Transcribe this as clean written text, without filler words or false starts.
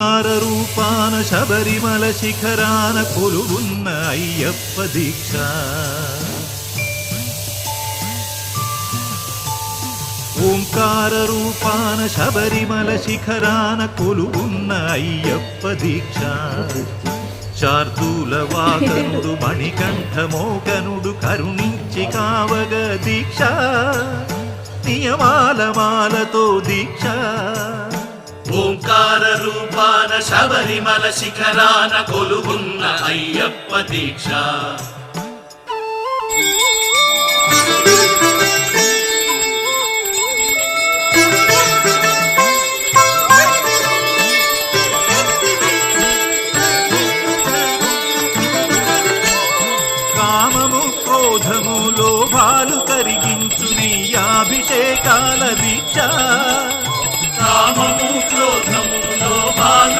రూపాన శబరిమల శిఖరాన కొలువున్న అయ్యప్ప దీక్ష ఓంకార రూపాన శబరిమల శిఖరాన కొలువున్న అయ్యప్ప దీక్ష శార్దూల వాకనుడు మణికంఠమోకనుడు కరుణించి కావగ దీక్ష నియమాల మాలతో దీక్ష ఓంకార రూపాన శబరిమల శిఖరాన కొలువున్న అయ్యప్ప దీక్ష కామము క్రోధము లోభాలు కరిగించు నీ అభిషేకాల దీక్ష కామము క్రోధము